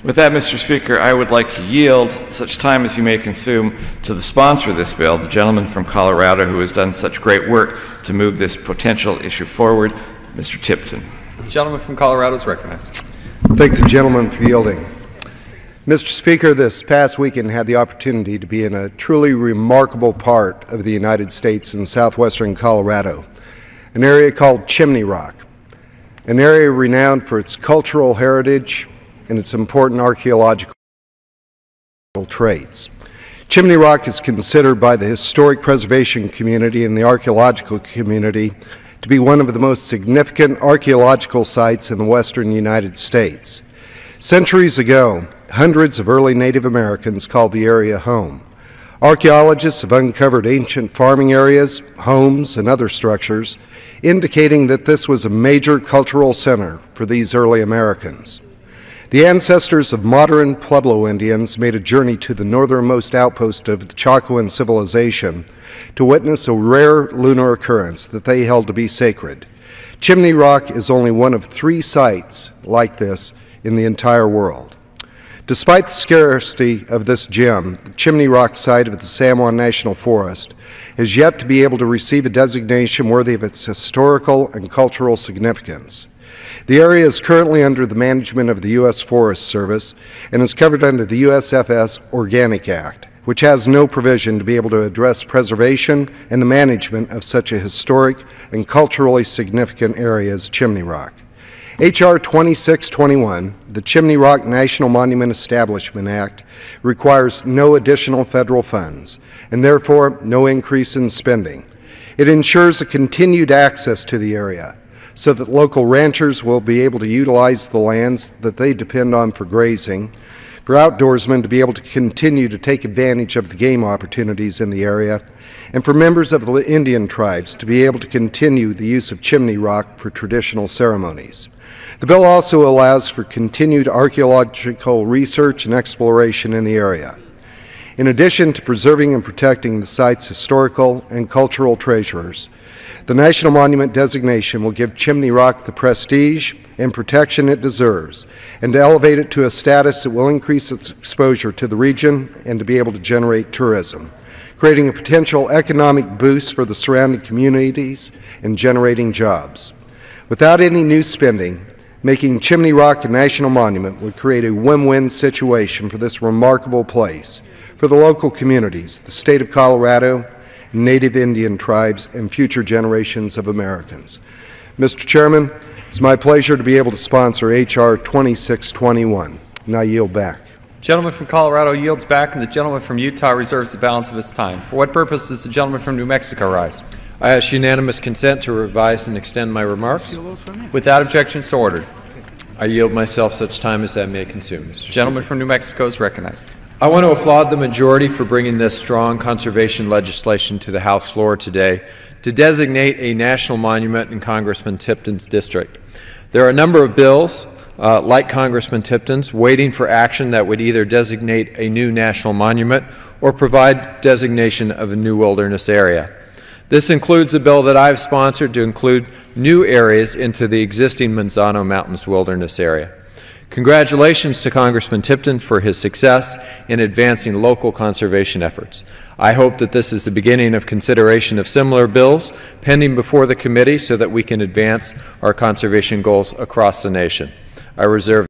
With that, Mr. Speaker, I would like to yield such time as you may consume to the sponsor of this bill, the gentleman from Colorado who has done such great work to move this potential issue forward, Mr. Tipton. The gentleman from Colorado is recognized. Thank the gentleman for yielding. Mr. Speaker, this past weekend had the opportunity to be in a truly remarkable part of the United States in southwestern Colorado, an area called Chimney Rock, an area renowned for its cultural heritage and its important archaeological traits. Chimney Rock is considered by the historic preservation community and the archaeological community to be one of the most significant archaeological sites in the western United States. Centuries ago, hundreds of early Native Americans called the area home. Archaeologists have uncovered ancient farming areas, homes, and other structures, indicating that this was a major cultural center for these early Americans. The ancestors of modern Pueblo Indians made a journey to the northernmost outpost of the Chacoan civilization to witness a rare lunar occurrence that they held to be sacred. Chimney Rock is only one of 3 sites like this in the entire world. Despite the scarcity of this gem, the Chimney Rock site of the San Juan National Forest has yet to be able to receive a designation worthy of its historical and cultural significance. The area is currently under the management of the U.S. Forest Service and is covered under the USFS Organic Act, which has no provision to be able to address preservation and the management of such a historic and culturally significant area as Chimney Rock. H.R. 2621, the Chimney Rock National Monument Establishment Act, requires no additional federal funds and therefore no increase in spending. It ensures a continued access to the area so that local ranchers will be able to utilize the lands that they depend on for grazing, for outdoorsmen to be able to continue to take advantage of the game opportunities in the area, and for members of the Indian tribes to be able to continue the use of Chimney Rock for traditional ceremonies. The bill also allows for continued archaeological research and exploration in the area. In addition to preserving and protecting the site's historical and cultural treasures, the National Monument designation will give Chimney Rock the prestige and protection it deserves, and to elevate it to a status that will increase its exposure to the region and to be able to generate tourism, creating a potential economic boost for the surrounding communities and generating jobs. Without any new spending, making Chimney Rock a national monument would create a win-win situation for this remarkable place, for the local communities, the state of Colorado, Native Indian tribes, and future generations of Americans. Mr. Chairman, it's my pleasure to be able to sponsor H.R. 2621, and I yield back. The gentleman from Colorado yields back, and the gentleman from Utah reserves the balance of his time. For what purpose does the gentleman from New Mexico rise? I ask unanimous consent to revise and extend my remarks. Without objection, so ordered. I yield myself such time as I may consume, Mr. The gentleman Speaker. from New Mexico is recognized. I want to applaud the majority for bringing this strong conservation legislation to the House floor today to designate a national monument in Congressman Tipton's district. There are a number of bills, like Congressman Tipton's, waiting for action that would either designate a new national monument or provide designation of a new wilderness area. This includes a bill that I've sponsored to include new areas into the existing Manzano Mountains Wilderness Area. Congratulations to Congressman Tipton for his success in advancing local conservation efforts. I hope that this is the beginning of consideration of similar bills pending before the committee so that we can advance our conservation goals across the nation. I reserve